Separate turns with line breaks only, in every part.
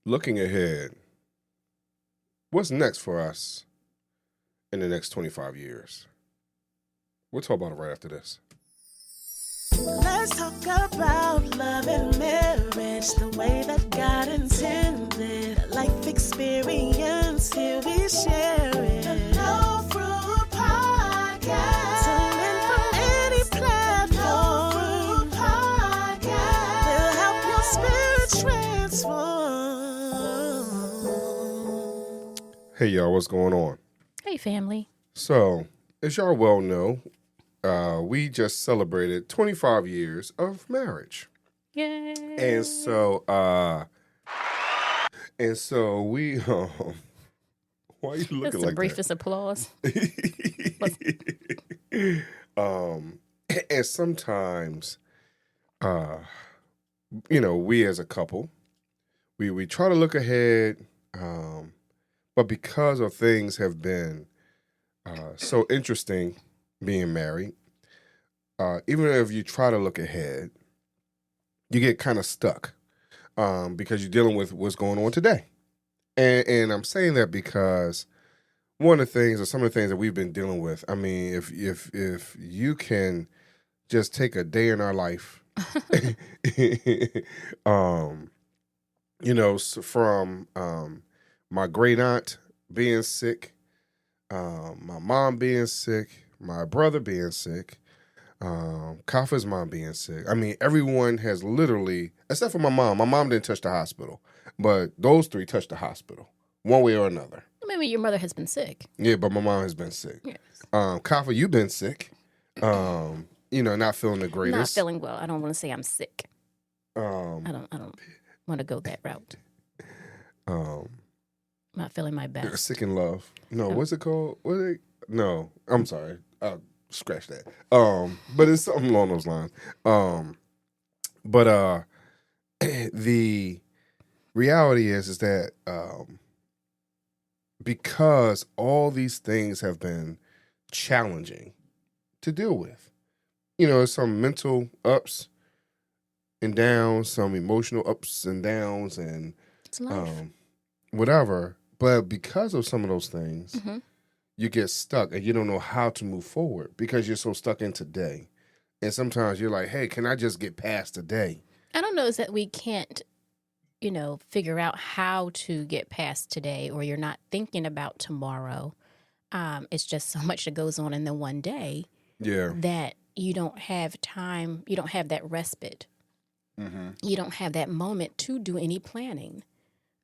looking ahead, what's next for us in the next 25 years? We'll talk about it right after this.
Let's talk about love and marriage, the way that God intended. Life experience, here we share it. The No Fruit Podcast. Tune in from any platform. No Fruit Podcast. Will help your spirit transform.
Hey, y'all, what's going on?
Hey, family.
So, as y'all well know, we just celebrated 25 years of marriage.
Yay.
And so we, why are you looking
That's the
like
briefest applause.
And sometimes, we as a couple, we try to look ahead, but because of things have been so interesting being married, even if you try to look ahead, you get kind of stuck because you're dealing with what's going on today. And I'm saying that because one of the things, or some of the things that we've been dealing with, I mean, if you can just take a day in our life, from my great aunt being sick, my mom being sick, my brother being sick, Kafi's mom being sick. I mean, everyone has literally, except for my mom. My mom didn't touch the hospital, but those three touched the hospital, one way or another.
Maybe your mother has been sick.
Yeah, but my mom has been sick.
Yes.
Kafi, you've been sick. Not feeling the greatest.
Not feeling well. I don't want to say I'm sick. I
Um,
don't want to go that route. Not feeling my best.
Sick in love. No,
Oh.
what's it called? No, I'm sorry. I'll scratch that. But it's something along those lines. But the reality is that because all these things have been challenging to deal with, some mental ups and downs, some emotional ups and downs, and
It's life.
whatever. But because of some of those things,
Mhm.
you get stuck and you don't know how to move forward because you're so stuck in today. And sometimes you're like, hey, can I just get past today?
I don't know is that we can't, figure out how to get past today, or you're not thinking about tomorrow. It's just so much that goes on in the one day
Yeah.
that you don't have time. You don't have that respite.
Mm-hmm.
You don't have that moment to do any planning,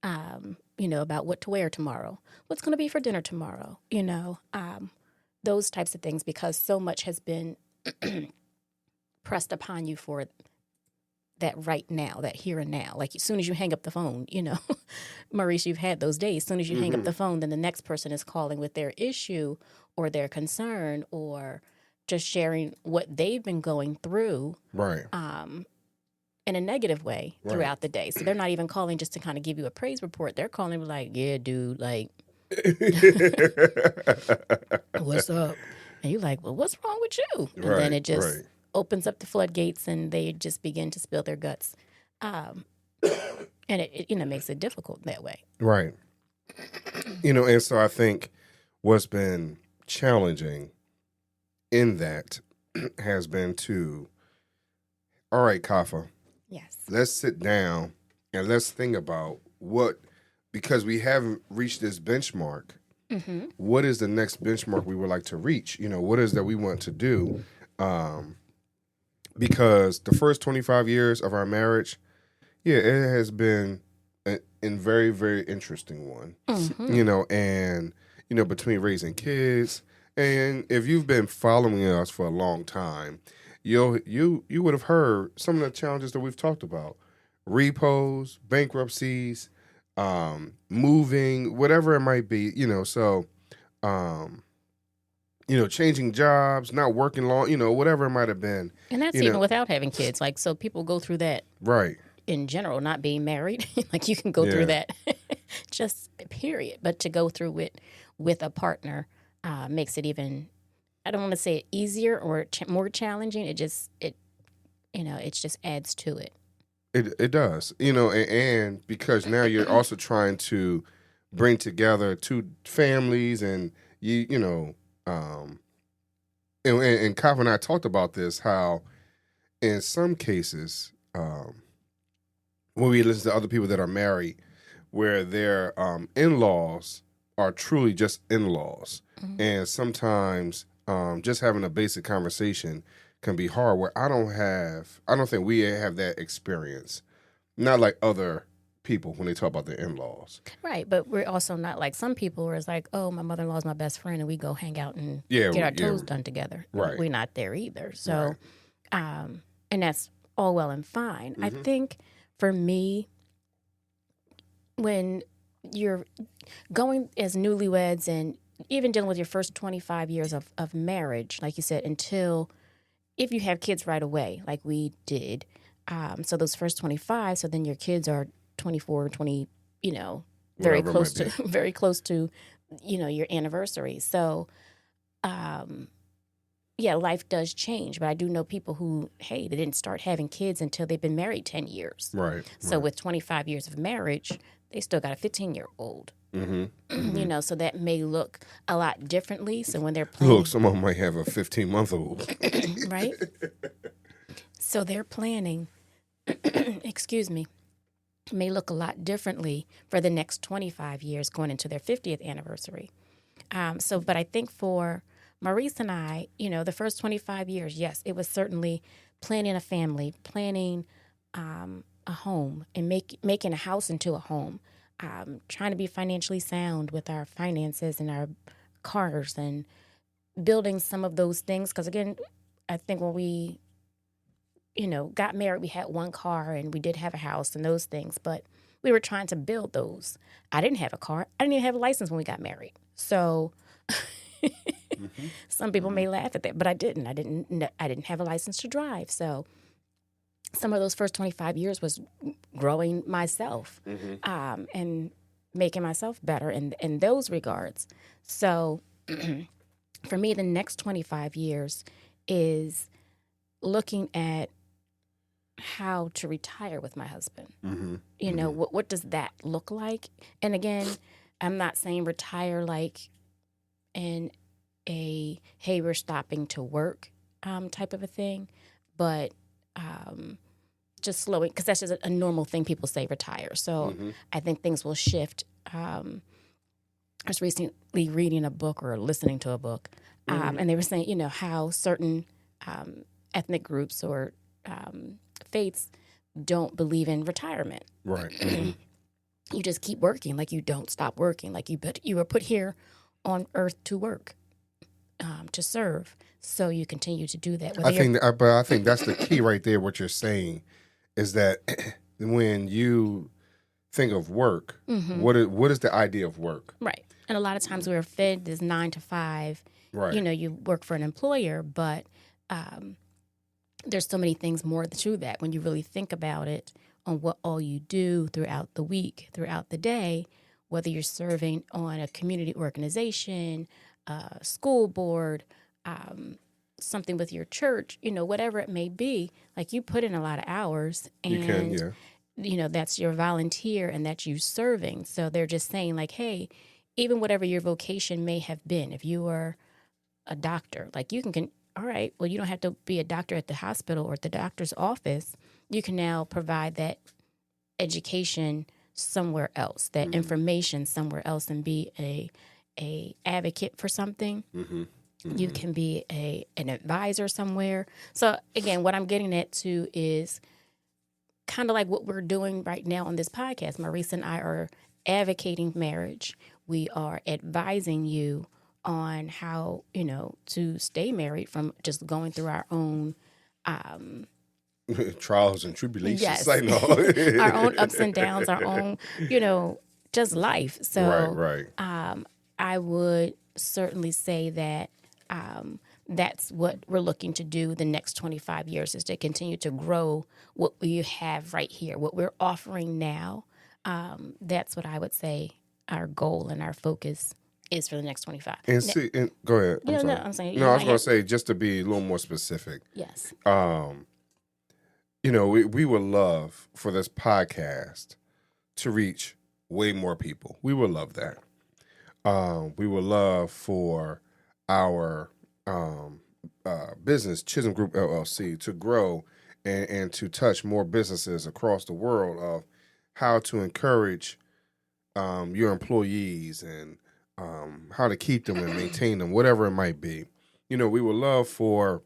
about what to wear tomorrow, what's going to be for dinner tomorrow, those types of things, because so much has been pressed upon you for that right now, that here and now. Like as soon as you hang up the phone, Maurice, you've had those days. As soon as you hang up the phone, then the next person is calling with their issue or their concern or just sharing what they've been going through.
Right.
In a negative way
Right.
throughout the day. So they're not even calling just to kind of give you a praise report. They're calling like, yeah, dude, like, what's up? And you're like, well, what's wrong with you? And then it just opens up the floodgates and they just begin to spill their guts. And it makes it difficult that way.
Right. And so I think what's been challenging in that has been to, all right, Kafa,
Yes.
let's sit down and let's think about because we haven't reached this benchmark,
Mm-hmm.
what is the next benchmark we would like to reach? What is that we want to do? Because the first 25 years of our marriage, yeah, it has been a very, very interesting one.
Mm-hmm.
And between raising kids, and if you've been following us for a long time, you would have heard some of the challenges that we've talked about: repos, bankruptcies, moving, whatever it might be. So changing jobs, not working long, whatever it might have been.
And that's even without having kids. Like, so people go through that
Right.
in general, not being married. Like you can go through that just period. But to go through it with a partner makes it even, I don't want to say easier or more challenging. It just adds to it.
It does, and because now you're also trying to bring together two families, and and Kafa and I talked about this, how in some cases, when we listen to other people that are married, where their in-laws are truly just in-laws, and sometimes just having a basic conversation can be hard. Where I don't think we have that experience. Not like other people when they talk about their in-laws.
Right, but we're also not like some people where it's like, oh, my mother-in-law is my best friend and we go hang out and get our toes done together.
Right.
We're not there either. So, and that's all well and fine. I think for me, when you're going as newlyweds and even dealing with your first 25 years of marriage, like you said, until if you have kids right away, like we did, so those first 25, so then your kids are 24, 20, very close to, your anniversary. So, life does change. But I do know people who, they didn't start having kids until they've been married 10 years.
Right.
So with 25 years of marriage, they still got a 15-year-old. So that may look a lot differently. So when they're planning...
Look, some of them might have a 15-month-old.
Right? So they're planning, excuse me, may look a lot differently for the next 25 years going into their 50th anniversary. But I think for Maurice and I, the first 25 years, yes, it was certainly planning a family, planning a home, and making a house into a home, trying to be financially sound with our finances and our cars and building some of those things. Because, again, I think when we, got married, we had one car and we did have a house and those things, but we were trying to build those. I didn't have a car. I didn't even have a license when we got married. So some people may laugh at that, but I didn't. I didn't have a license to drive. So some of those first 25 years was growing myself and making myself better in those regards. So for me, the next 25 years is looking at how to retire with my husband. What does that look like? And again, I'm not saying retire like in a, hey, we're stopping to work type of a thing, but just slowing, because that's just a normal thing people say, retire. So I think things will shift. I was recently reading a book or listening to a book, and they were saying, how certain ethnic groups or faiths don't believe in retirement.
Right.
You just keep working, like you don't stop working, like you were put here on earth to work, to serve. So you continue to do that.
I think that's the key right there. What you're saying is that when you think of work, what is the idea of work?
Right. And a lot of times we're fed this 9 to 5. Right. You work for an employer, but there's so many things more to that when you really think about it on what all you do throughout the week, throughout the day, whether you're serving on a community organization, a school board, something with your church, whatever it may be. Like, you put in a lot of hours, and that's your volunteer and that's you serving. So they're just saying, like, hey, even whatever your vocation may have been, if you are a doctor, like, you can all right, well, you don't have to be a doctor at the hospital or at the doctor's office. You can now provide that education somewhere else, that information somewhere else, and be a advocate for something. You can be an advisor somewhere. So again, what I'm getting at too is kind of like what we're doing right now on this podcast. Maurice and I are advocating marriage. We are advising you on how, to stay married from just going through our own
trials and tribulations.
Yes.
I know.
Our own ups and downs, our own, just life. So
right.
I would certainly say that that's what we're looking to do the next 25 years, is to continue to grow what we have right here, what we're offering now. That's what I would say our goal and our focus is for the next 25.
And go ahead.
I'm saying.
No, I was going to say, just to be a little more specific.
Yes.
we would love for this podcast to reach way more people. We would love that. We would love for our business, Chisholm Group LLC, to grow and to touch more businesses across the world of how to encourage your employees and how to keep them and maintain them, whatever it might be. We would love for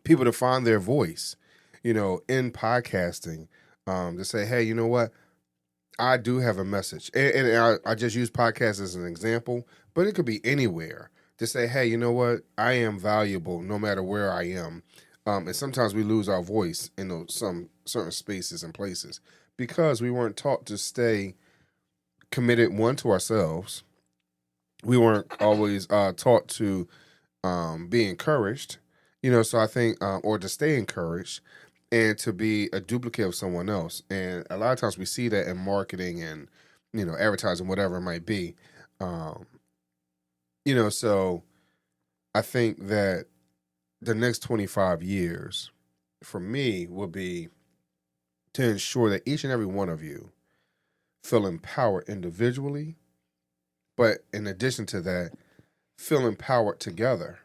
people to find their voice, in podcasting, to say, hey, you know what? I do have a message. And I just use podcasts as an example, but it could be anywhere to say, hey, you know what? I am valuable no matter where I am. And sometimes we lose our voice in some certain spaces and places because we weren't taught to stay committed, one, to ourselves. We weren't always taught to be encouraged, so I think, or to stay encouraged and to be a duplicate of someone else. And a lot of times we see that in marketing and, advertising, whatever it might be. So I think that the next 25 years for me will be to ensure that each and every one of you feel empowered individually, but in addition to that, feel empowered together,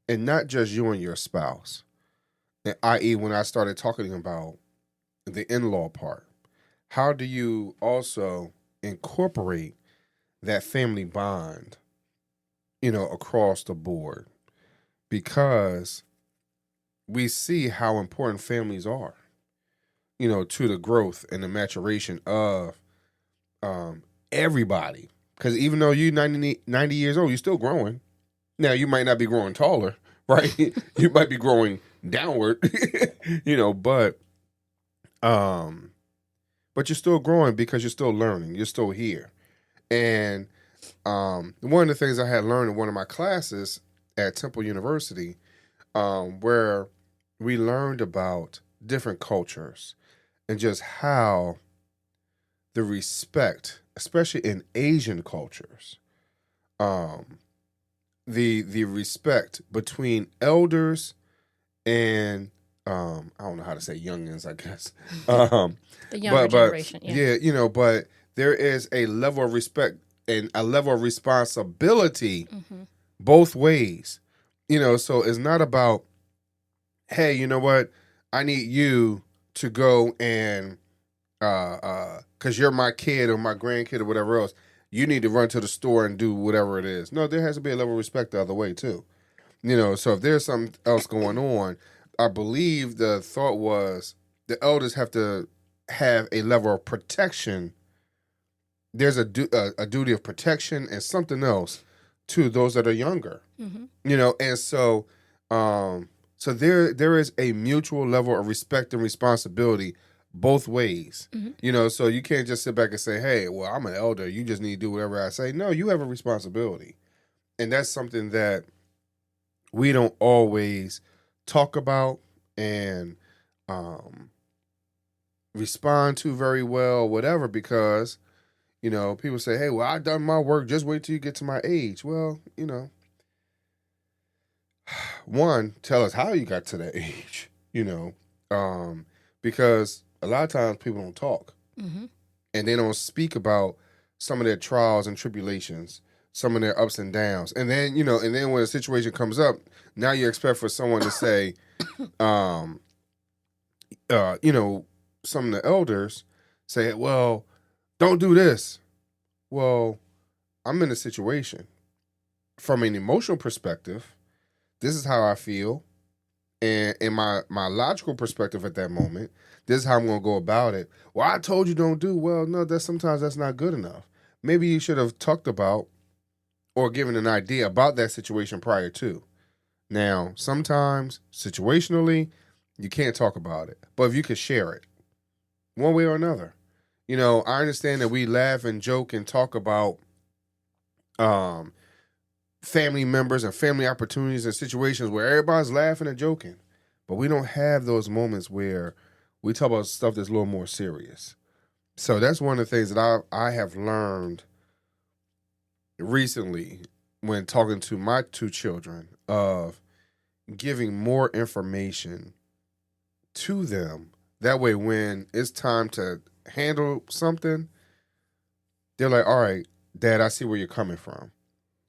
and not just you and your spouse. I.e., when I started talking about the in-law part, how do you also incorporate that family bond, across the board? Because we see how important families are, to the growth and the maturation of everybody. Because even though you're 90 years old, you're still growing. Now, you might not be growing taller, right? You might be growing downward, but you're still growing because you're still learning. You're still here. And one of the things I had learned in one of my classes at Temple University, where we learned about different cultures and just how the respect, especially in Asian cultures, the respect between elders and I don't know how to say youngins, I guess.
The younger generation,
yeah. But there is a level of respect and a level of responsibility both ways. So it's not about, hey, you know what? I need you to go and because you're my kid or my grandkid or whatever else, you need to run to the store and do whatever it is. No, there has to be a level of respect the other way too. So if there's something else going on, I believe the thought was the elders have to have a level of protection. There's a duty of protection and something else to those that are younger. And so there is a mutual level of respect and responsibility both ways. So you can't just sit back and say, hey, well, I'm an elder, you just need to do whatever I say. No, you have a responsibility. And that's something that we don't always talk about and respond to very well, whatever, because, people say, hey, well, I've done my work, just wait till you get to my age. Well, one, tell us how you got to that age, because a lot of times people don't talk and they don't speak about some of their trials and tribulations, some of their ups and downs. And then, and then when a situation comes up, now you expect for someone to say, some of the elders say, well, don't do this. Well, I'm in a situation. From an emotional perspective, this is how I feel. And in my logical perspective at that moment, this is how I'm going to go about it. Well, I told you don't do. Well, no, sometimes that's not good enough. Maybe you should have talked about or given an idea about that situation prior to. Now, sometimes situationally, you can't talk about it. But if you could share it, one way or another. I understand that we laugh and joke and talk about family members and family opportunities and situations where everybody's laughing and joking. But we don't have those moments where we talk about stuff that's a little more serious. So that's one of the things that I have learned recently when talking to my two children of giving more information to them That way, when it's time to handle something, they're like, all right, Dad, I see where you're coming from.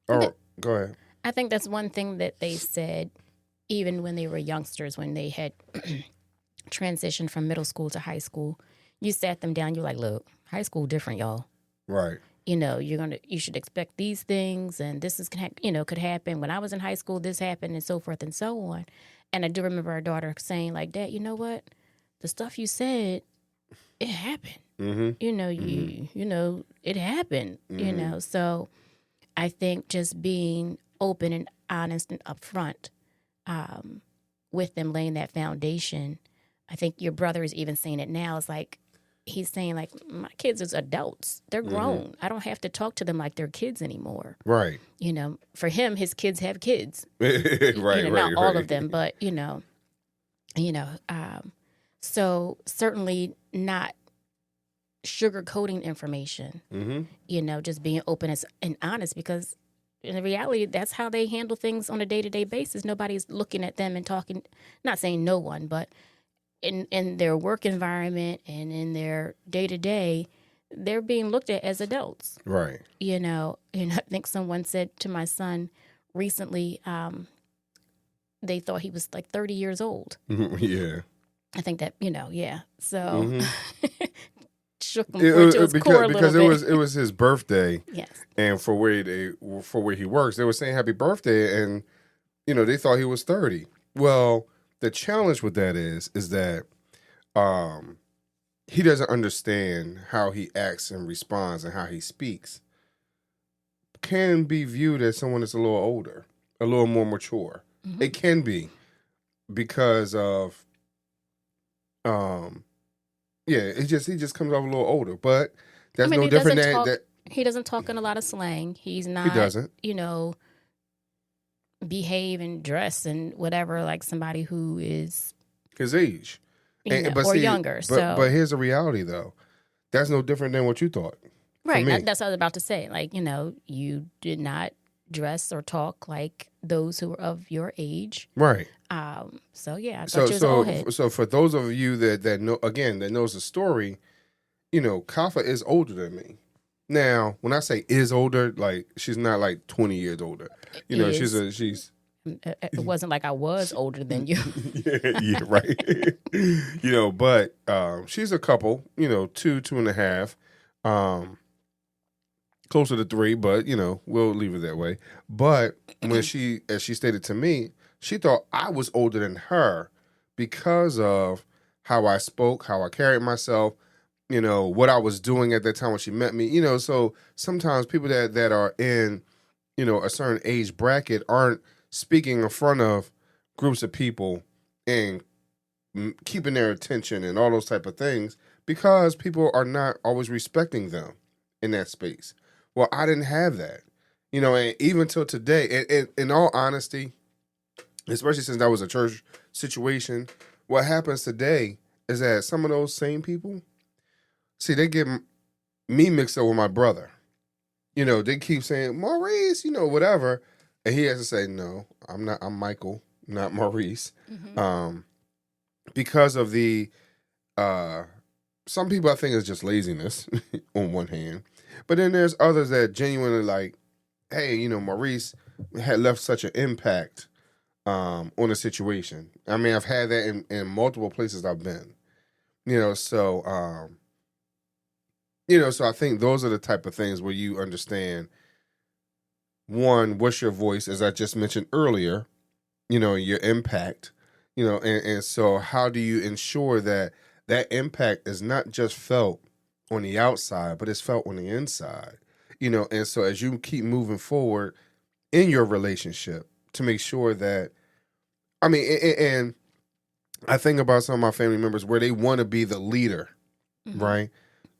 Oh, go ahead.
I think that's one thing that they said even when they were youngsters, when they had transitioned from middle school to high school. You sat them down, you're like, look, high school different, y'all.
Right.
You know, you should expect these things, and this is, could happen. When I was in high school, this happened, and so forth and so on. And I do remember our daughter saying, like, Dad, you know what? The stuff you said, it happened.
Mm-hmm.
You know, you know, it happened.
Mm-hmm.
You know, so I think just being open and honest and upfront with them, laying that foundation. I think your brother is even saying it now. It's like, he's saying, like, my kids is adults. They're grown. Mm-hmm. I don't have to talk to them like they're kids anymore.
Right.
You know, for him, his kids have kids.
Right,
not all of them, but, so certainly not sugarcoating information, just being open and honest, because in reality, that's how they handle things on a day-to-day basis. Nobody's looking at them and talking, not saying no one, but in their work environment and in their day-to-day, they're being looked at as adults.
Right.
I think someone said to my son recently, they thought he was like 30 years old.
Yeah.
I think that, yeah. So shook him to his core a little bit.
It was his birthday.
Yes.
And for where he works, they were saying happy birthday, and they thought he was 30. Well, the challenge with that is that he doesn't understand how he acts and responds and how he speaks can be viewed as someone that's a little older, a little more mature. Mm-hmm. It can be because of he just comes off a little older, but that's no different than that.
He doesn't talk in a lot of slang. He's not.
He doesn't.
Behave and dress and whatever like somebody who is
his age,
younger.
But here's the reality, though. That's no different than what you thought.
Right. That's what I was about to say. Like, you did not dress or talk like those who were of your age.
Right.
So yeah, I thought you was old head.
So for those of you that know, again, that knows the story, Kafa is older than me. Now, when I say is older, like she's not like 20 years older. She's.
It wasn't like I was older than you.
yeah, right. But she's a couple. 2.5, closer to 3. But we'll leave it that way. But when as she stated to me, she thought I was older than her because of how I spoke, how I carried myself. What I was doing at that time when she met me, so sometimes people that are in, a certain age bracket aren't speaking in front of groups of people and keeping their attention and all those type of things because people are not always respecting them in that space. Well, I didn't have that, and even till today, and in all honesty, especially since that was a church situation, what happens today is that some of those same people, see, they get me mixed up with my brother. They keep saying, Maurice, whatever. And he has to say, no, I'm not. I'm Michael, not Maurice. Mm-hmm. Because of the, some people I think is just laziness on one hand. But then there's others that genuinely like, hey, Maurice had left such an impact on the situation. I mean, I've had that in multiple places I've been. So I think those are the type of things where you understand, one, what's your voice, as I just mentioned earlier, your impact, and so how do you ensure that impact is not just felt on the outside, but it's felt on the inside, and so as you keep moving forward in your relationship to make sure that, and I think about some of my family members where they want to be the leader, mm-hmm. right?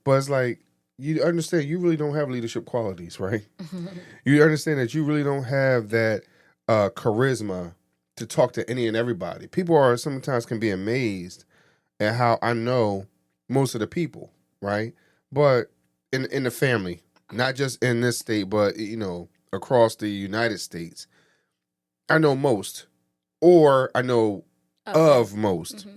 But it's like, you understand you really don't have leadership qualities, right? Mm-hmm. You understand that you really don't have that charisma to talk to any and everybody. People sometimes can be amazed at how I know most of the people, right? But in the family, not just in this state, but, across the United States, I know most, or I know of most. Mm-hmm.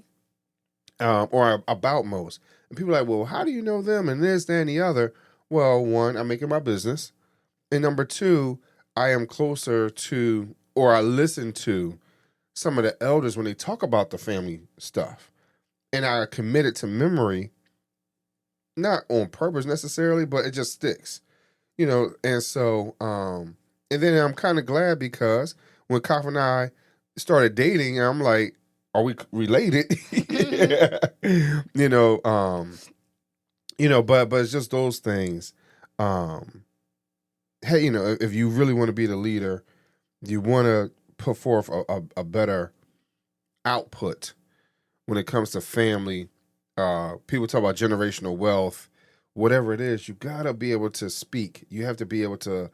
or about most. And people are like, well, how do you know them and this, that, and the other? Well, one, I make it my business. And number two, I am closer to, or I listen to some of the elders when they talk about the family stuff. And I commit it to memory, not on purpose necessarily, but it just sticks. And so, and then I'm kind of glad because when Kafi and I started dating, I'm like, are we related? But it's just those things. Hey, if you really want to be the leader, you want to put forth a better output when it comes to family. People talk about generational wealth, whatever it is, you got to be able to speak. You have to be able to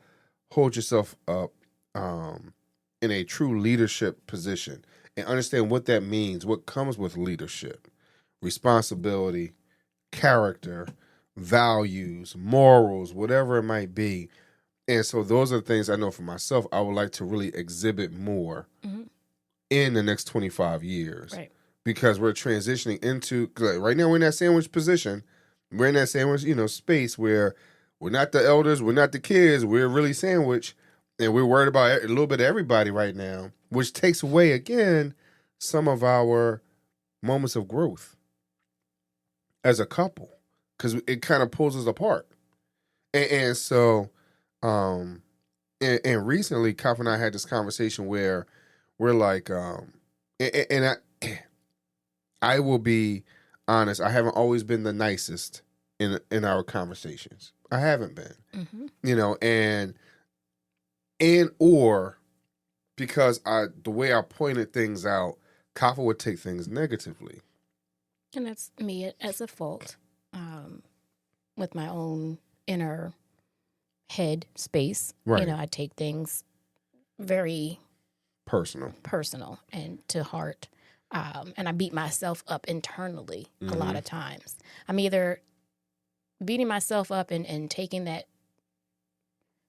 hold yourself up in a true leadership position and understand what that means, what comes with leadership, responsibility, character, values, morals, whatever it might be. And so those are the things I know for myself I would like to really exhibit more in the next 25 years.
Right.
Because we're transitioning into, cause right now we're in that sandwich position. We're in that sandwich, space where we're not the elders, we're not the kids, we're really sandwich. And we're worried about a little bit of everybody right now, which takes away, again, some of our moments of growth as a couple. Because it kind of pulls us apart. And so... and recently, Kafi and I had this conversation where we're like, I will be honest, I haven't always been the nicest in our conversations. I haven't been, or because the way I pointed things out, Kafi would take things negatively.
And that's me as a fault, with my own inner head space.
Right.
I take things very personal and to heart. And I beat myself up internally a lot of times. I'm either beating myself up and taking that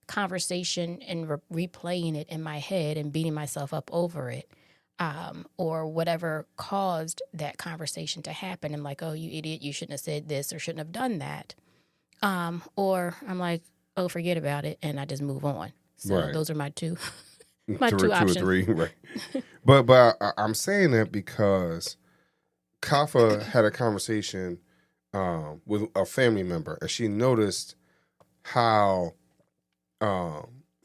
conversation and replaying it in my head and beating myself up over it, or whatever caused that conversation to happen. I'm like, oh, you idiot, you shouldn't have said this or shouldn't have done that. Or I'm like, oh, forget about it, and I just move on. So those are my two two options.
Two or three, right. But I'm saying that because Kafi had a conversation with a family member, and she noticed how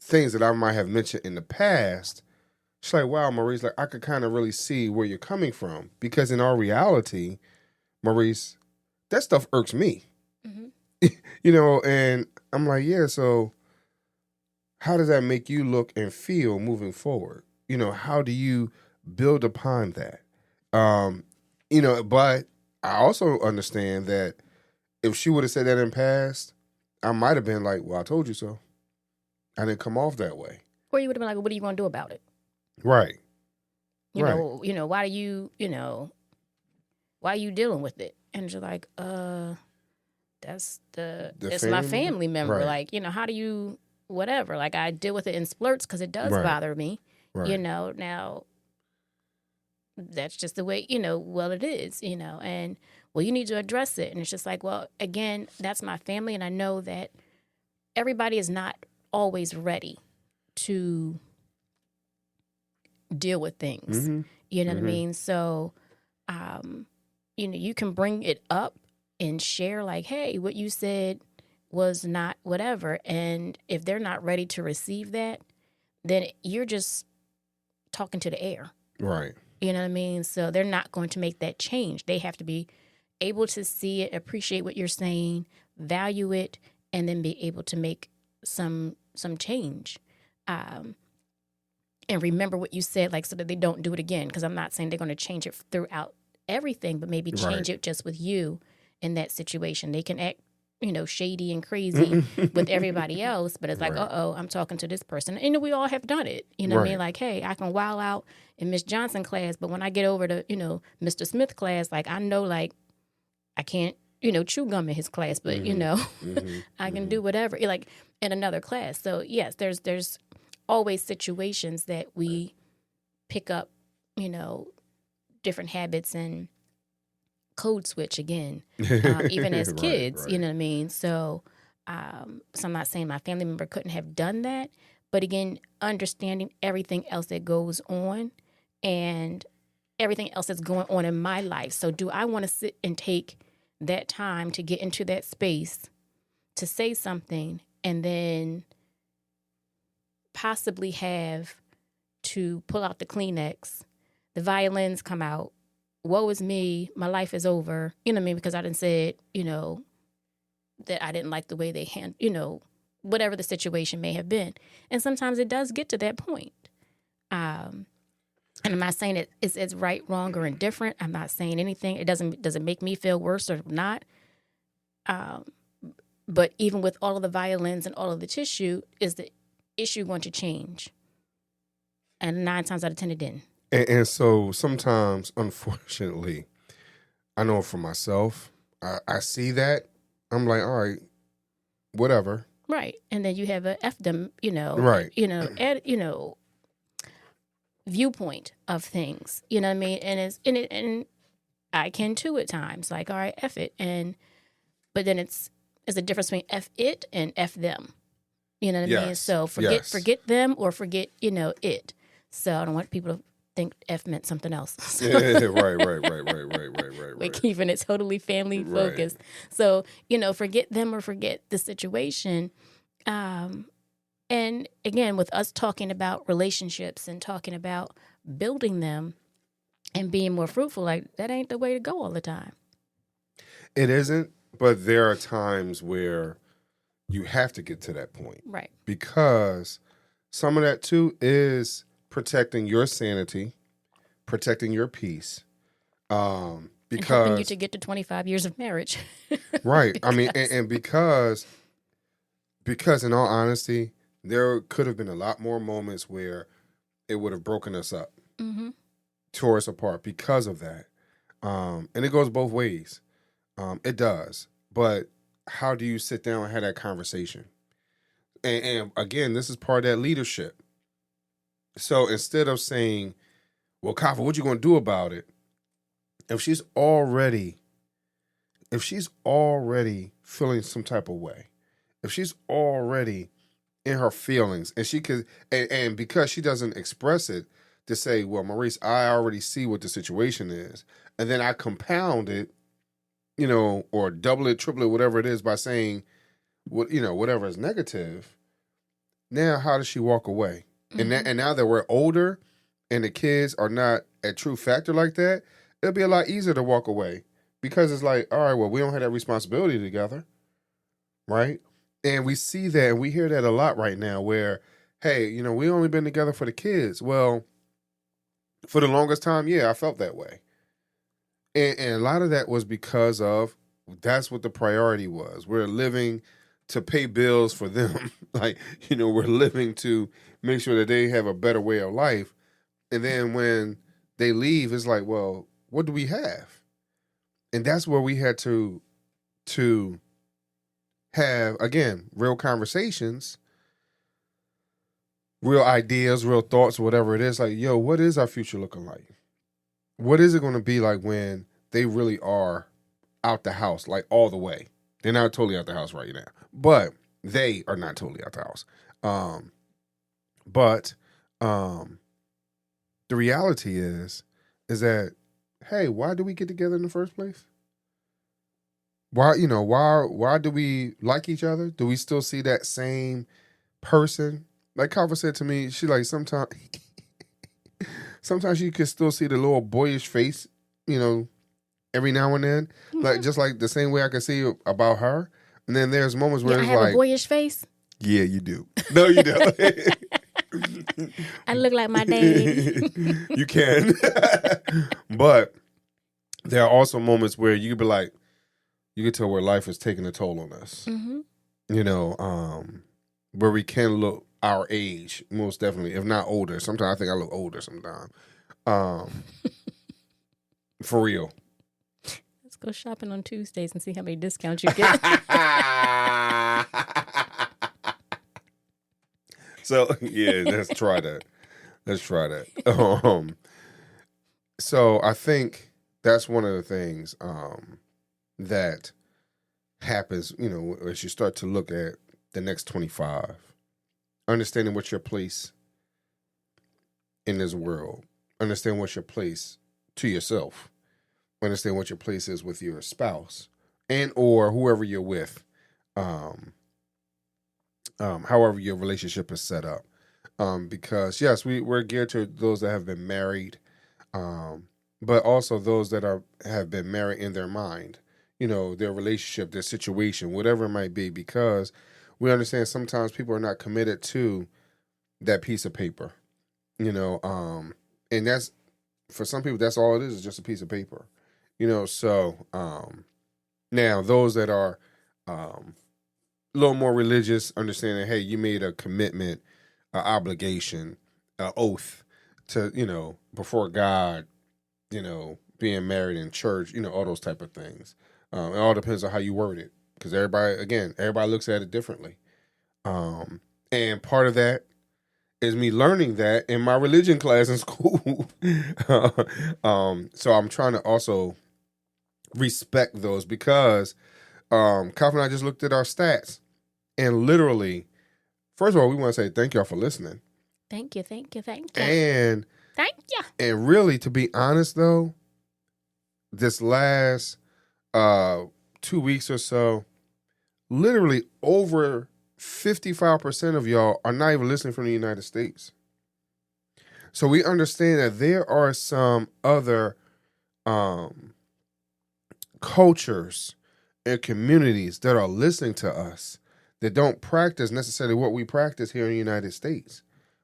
things that I might have mentioned in the past, she's like, wow, Maurice, like I could kind of really see where you're coming from. Because in our reality, Maurice, that stuff irks me. And I'm like, yeah, so how does that make you look and feel moving forward? How do you build upon that? But I also understand that if she would have said that in the past, I might have been like, well, I told you so. I didn't come off that way.
Or you would have been like, well, what are you going to do about it?
Right.
Why are you dealing with it? And you're like, it's my family member.
Right.
Like, how do you, whatever. Like, I deal with it in splurts because it does bother me.
Right.
Now that's just the way, it is, and well, you need to address it. And it's just like, well, again, that's my family. And I know that everybody is not always ready to deal with things. You know what I mean? So, you can bring it up and share like, hey, what you said was not whatever. And if they're not ready to receive that, then you're just talking to the air.
Right.
You know what I mean? So they're not going to make that change. They have to be able to see it, appreciate what you're saying, value it, and then be able to make some change. And remember what you said, like, so that they don't do it again. Because I'm not saying they're going to change it throughout everything, but maybe change it just with you in that situation. They can act, shady and crazy with everybody else, but it's like, I'm talking to this person. And we all have done it. You know what I mean? Like, hey, I can wild out in Miss Johnson class, but when I get over to, Mr. Smith class, like, I know, like, I can't, chew gum in his class, but, I can do whatever, like, in another class. So, yes, there's always situations that we pick up, different habits and code switch again, even as kids,
right.
you know what I mean? So I'm not saying my family member couldn't have done that, but again, understanding everything else that goes on and everything else that's going on in my life. So do I want to sit and take that time to get into that space to say something and then possibly have to pull out the Kleenex, the violins come out, woe is me, my life is over, you know what I mean? Because I done said, that I didn't like the way they whatever the situation may have been. And sometimes it does get to that point. And I'm not saying it's right, wrong, or indifferent. I'm not saying anything. It doesn't make me feel worse or not. But even with all of the violins and all of the tissue, is the issue going to change? And 9 times out of 10, it didn't.
And so sometimes, unfortunately, I know for myself, I see that. I'm like, all right, whatever.
Right. And then you have a F them,
Right.
Viewpoint of things. You know what I mean? And I can too at times. Like, all right, F it. But then it's a difference between F it and F them. You know what I mean? So forget them or forget, it. So I don't want people to think F meant something else. So,
right.
We're keeping it totally family focused. So, forget them or forget the situation. And again, with us talking about relationships and talking about building them and being more fruitful, like that ain't the way to go all the time.
It isn't, but there are times where you have to get to that point.
Right.
Because some of that too is protecting your sanity, protecting your peace. Because
and helping you to get to 25 years of marriage.
Right. I mean, and because in all honesty, there could have been a lot more moments where it would have broken us up, tore us apart because of that. And it goes both ways. It does. But how do you sit down and have that conversation? And again, this is part of that leadership. So instead of saying, well, Kafi, what you going to do about it? If she's already feeling some type of way, if she's already in her feelings and she could, and because she doesn't express it to say, well, Maurice, I already see what the situation is. And then I compound it, or double it, triple it, whatever it is by saying, whatever is negative. Now, how does she walk away? And now that we're older and the kids are not a true factor like that, it'll be a lot easier to walk away because it's like, all right, well, we don't have that responsibility together, right? And we see that and we hear that a lot right now where, hey, we only been together for the kids. Well, for the longest time, yeah, I felt that way. And a lot of that was because of that's what the priority was. We're living to pay bills for them. We're living to make sure that they have a better way of life. And then when they leave, it's like, well, what do we have? And that's where we had to have, again, real conversations, real ideas, real thoughts, whatever it is. Like, yo, what is our future looking like? What is it going to be like when they really are out the house, like all the way? They're not totally out the house right now, but they are not totally out the house. But the reality is that, hey, why do we get together in the first place? Why do we like each other? Do we still see that same person? Like Kafa said to me, she like sometimes you can still see the little boyish face, every now and then. Like just like the same way I can see about her. And then there's moments where it's
I have
like
a boyish face.
Yeah, you do. No, you don't.
I look like my daddy.
You can. But there are also moments where you could be like, you can tell where life is taking a toll on us. Where we can look our age, most definitely, if not older. Sometimes I think I look older sometimes. For real.
Let's go shopping on Tuesdays and see how many discounts you get.
So, yeah, let's try that. So I think that's one of the things that happens, as you start to look at the next 25, understanding what's your place in this world, understand what's your place to yourself, understand what your place is with your spouse and or whoever you're with, however your relationship is set up. Because yes, we're geared to those that have been married, but also those that have been married in their mind, their relationship, their situation, whatever it might be, because we understand sometimes people are not committed to that piece of paper, and that's, for some people, that's all it is just a piece of paper, so now those that are a little more religious, understanding, hey, you made a commitment, an obligation, an oath to, before God, being married in church, all those type of things. It all depends on how you word it, because everybody looks at it differently. And part of that is me learning that in my religion class in school. So I'm trying to also respect those, because Kafi and I just looked at our stats, and literally, first of all, we want to say thank y'all for listening.
Thank you.
And
Thank you.
And really, to be honest, though, this last 2 weeks or so, literally over 55% of y'all are not even listening from the United States. So we understand that there are some other cultures and communities that are listening to us that don't practice necessarily what we practice here in the United States.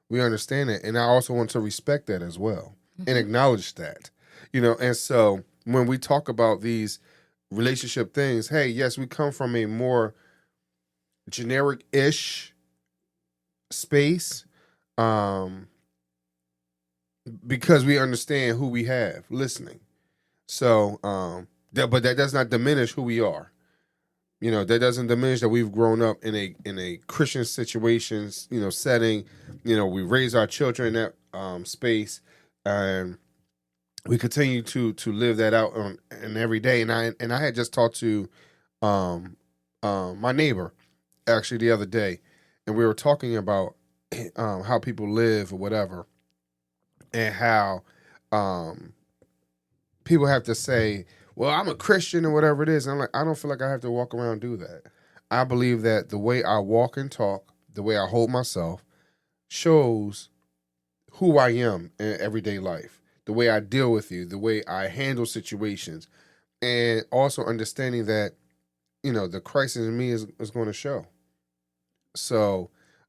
We understand it. And I also want to respect that as well, and acknowledge that, and so when we talk about these relationship things, hey, yes, we come from a more generic-ish space, because we understand who we have listening. So, but that does not diminish who we are. That doesn't diminish that we've grown up in a Christian situations, setting. We raise our children in that space, and we continue to live that out in every day. And I had just talked to my neighbor actually the other day, and we were talking about how people live or whatever, and how people have to say, well, I'm a Christian or whatever it is. And I'm like, I don't feel like I have to walk around and do that. I believe that the way I walk and talk, the way I hold myself, shows who I am in everyday life, the way I deal with you, the way I handle situations, and also understanding that, the Christ in me is going to show. So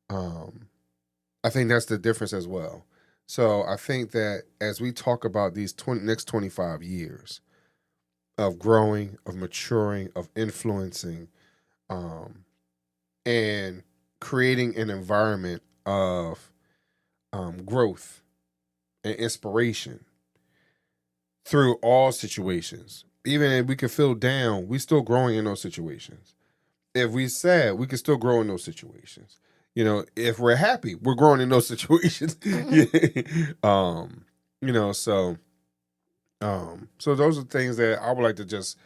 I think that's the difference as well. So I think that as we talk about these next 25 years, of growing, of maturing, of influencing, and creating an environment of growth and inspiration through all situations. Even if we can feel down, we still growing in those situations. If we sad, we can still grow in those situations. If we're happy, we're growing in those situations. So those are things that I would like to just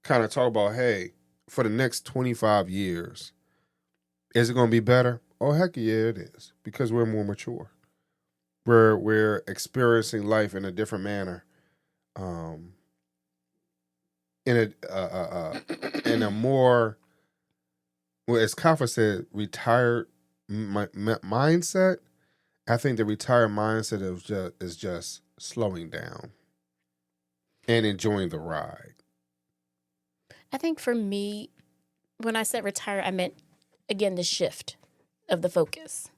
kind of talk about. Hey, for the next 25 years, is it going to be better? Oh, heck yeah, it is, because we're more mature. We're experiencing life in a different manner, in a more, well, as Kafa said, retired mindset. I think the retired mindset is just slowing down and enjoying the ride.
I think for me, when I said retire, I meant, again, the shift of the focus.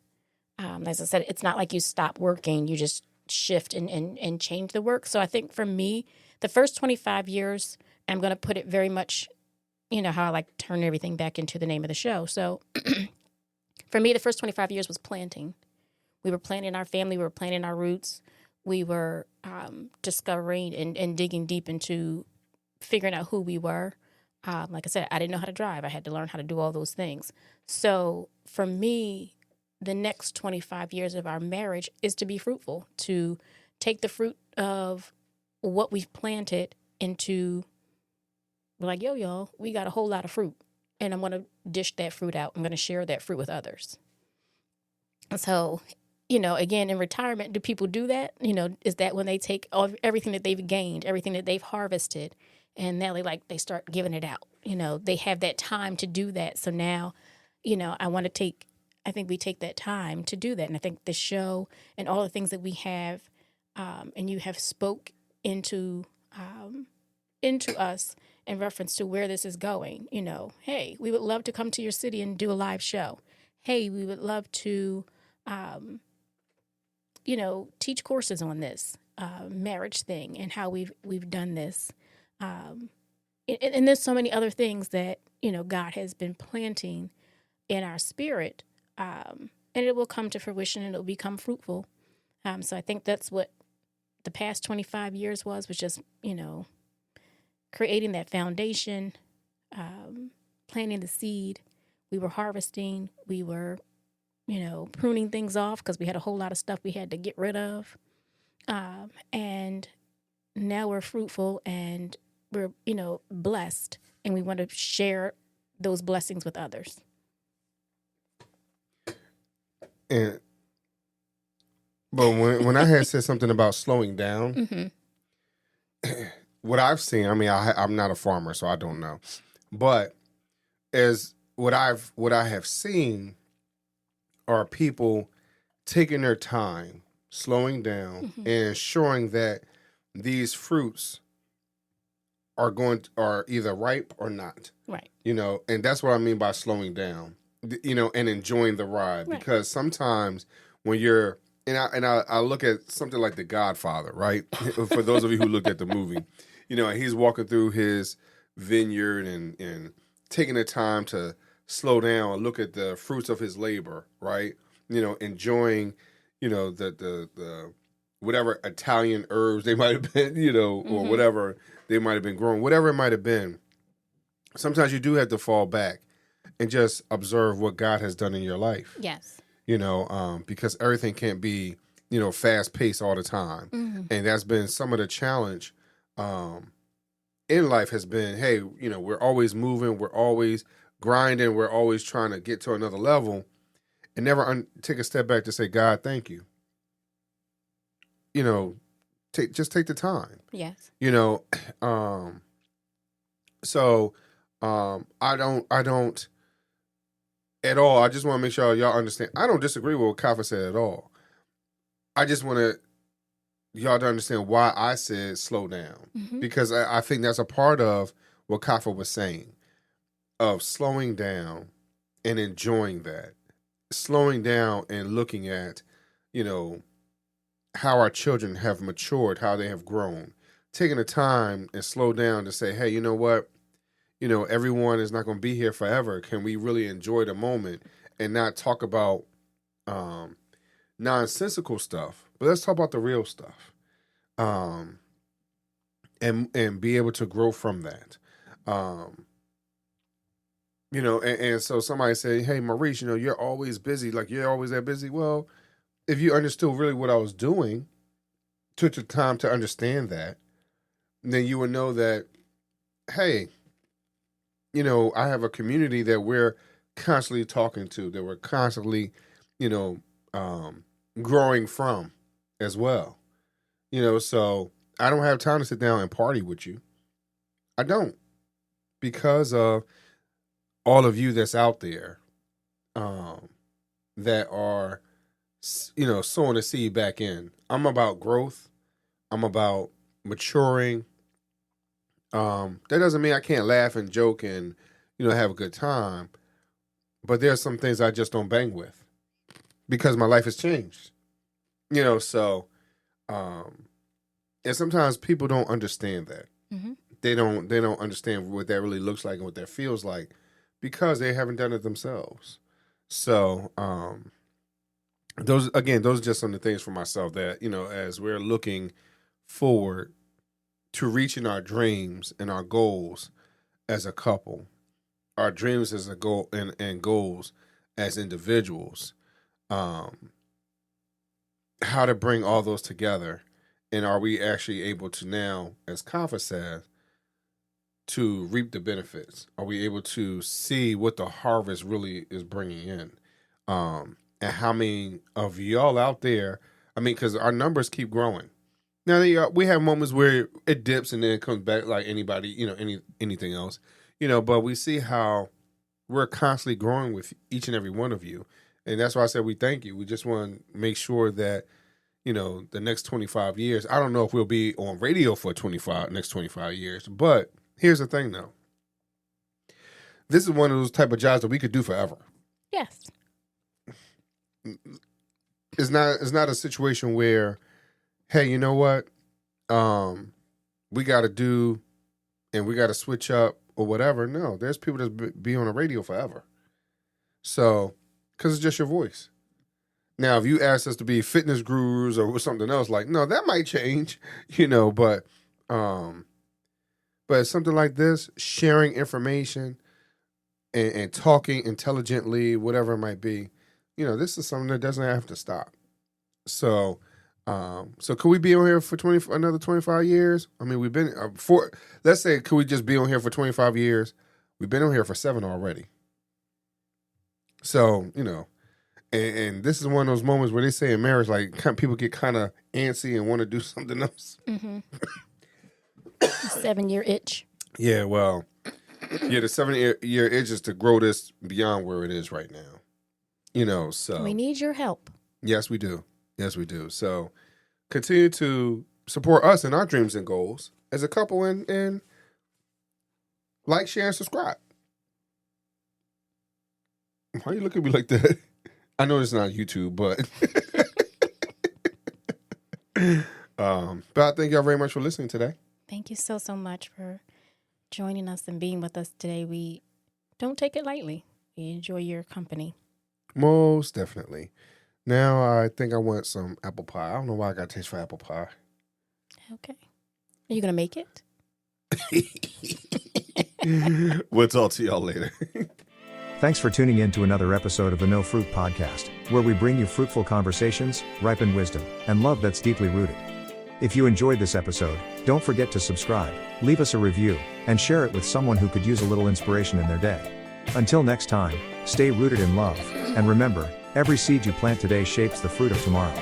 As I said, it's not like you stop working, you just shift and change the work. So I think for me, the first 25 years, I'm going to put it very much, how I like to turn everything back into the name of the show. So for me, the first 25 years was planting. We were planting our family, we were planting our roots. We were discovering and digging deep into figuring out who we were. Like I said, I didn't know how to drive. I had to learn how to do all those things. So for me, the next 25 years of our marriage is to be fruitful, to take the fruit of what we've planted into like, yo, y'all, we got a whole lot of fruit, and I'm going to dish that fruit out. I'm going to share that fruit with others. And so, again, in retirement, do people do that? Is that when they take everything that they've gained, everything that they've harvested, and now they start giving it out? They have that time to do that. So now, I think we take that time to do that. And I think the show and all the things that we have, and you have spoke into us in reference to where this is going. Hey, we would love to come to your city and do a live show. Hey, we would love to, teach courses on this marriage thing and how we've done this. And there's so many other things that, God has been planting in our spirit, and it will come to fruition and it will become fruitful. So I think that's what the past 25 years was just, creating that foundation, planting the seed. We were harvesting. We were, pruning things off because we had a whole lot of stuff we had to get rid of. And now we're fruitful and we're, blessed, and we want to share those blessings with others.
But when I had said something about slowing down, what I've seen, I'm not a farmer, so I don't know, but as what I have seen are people taking their time, slowing down, and ensuring that these fruits are either ripe or not.
Right.
And that's what I mean by slowing down, and enjoying the ride. Right. Because sometimes when you're, and I look at something like The Godfather, right? For those of you who looked at the movie, he's walking through his vineyard and taking the time to slow down and look at the fruits of his labor, right? Enjoying, the whatever Italian herbs they might have been, or whatever they might have been growing, whatever it might have been. Sometimes you do have to fall back and just observe what God has done in your life.
Yes.
Because everything can't be, fast paced all the time. And that's been some of the challenge in life has been, hey, we're always moving, we're always grinding, we're always trying to get to another level, and never take a step back to say, God, thank you. Just take the time.
Yes.
So I don't at all. I just want to make sure y'all understand. I don't disagree with what Kafi said at all. I just want y'all to understand why I said slow down, because I think that's a part of what Kafi was saying, of slowing down and enjoying that, slowing down and looking at, how our children have matured, how they have grown, taking the time and slow down to say, hey, you know what? Everyone is not going to be here forever. Can we really enjoy the moment and not talk about nonsensical stuff, but let's talk about the real stuff, and be able to grow from that. And so somebody say, hey, Maurice, you're always busy. Like, you're always that busy. Well, if you understood really what I was doing, took the time to understand that, then you would know that, hey, I have a community that we're constantly talking to, that we're constantly, growing from as well. So I don't have time to sit down and party with you. I don't, because of all of you that's out there, that are, sowing a seed back in. I'm about growth. I'm about maturing. That doesn't mean I can't laugh and joke and, have a good time. But there's some things I just don't bang with because my life has changed. So, and sometimes people don't understand that. They don't understand what that really looks like and what that feels like because they haven't done it themselves. So, those are just some of the things for myself that, as we're looking forward to reaching our dreams and our goals as a couple, our dreams as a goal and goals as individuals, how to bring all those together And are we actually able to now, as Kafa says, to reap the benefits? Are we able to see what the harvest really is bringing in? And how many of y'all out there, I mean, because our numbers keep growing. Now, we have moments where it dips and then it comes back like anybody, anything else, but we see how we're constantly growing with each and every one of you. And that's why I said we thank you. We just want to make sure that, the next 25 years, I don't know if we'll be on radio for next 25 years, but here's the thing though. This is one of those type of jobs that we could do forever.
Yes.
It's not a situation where, hey, you know what? We got to do and we got to switch up or whatever. No, there's people that be on the radio forever. So, because it's just your voice. Now, if you ask us to be fitness gurus or something else, like, no, that might change, but something like this, sharing information and talking intelligently, whatever it might be, this is something that doesn't have to stop. So, could we be on here for another 25 years? I mean, we've been let's say, could we just be on here for 25 years? We've been on here for 7 already. So, and this is one of those moments where they say in marriage, like people get kind of antsy and want to do something else.
Mm-hmm. 7-year itch.
Yeah, well, the 7-year itch is to grow this beyond where it is right now. So.
We need your help.
Yes, we do. Yes, we do. So continue to support us in our dreams and goals as a couple and like, share, and subscribe. Why are you looking at me like that? I know it's not YouTube, but but I thank y'all very much for listening today.
Thank you so much for joining us and being with us today. We don't take it lightly. We enjoy your company.
Most definitely. Now I think I want some apple pie. I don't know why I got taste for apple pie.
Okay. Are you going to make it?
We'll talk to y'all later.
Thanks for tuning in to another episode of the No Fruit Podcast, where we bring you fruitful conversations, ripened wisdom, and love that's deeply rooted. If you enjoyed this episode, don't forget to subscribe, leave us a review, and share it with someone who could use a little inspiration in their day. Until next time, stay rooted in love, and remember, every seed you plant today shapes the fruit of tomorrow.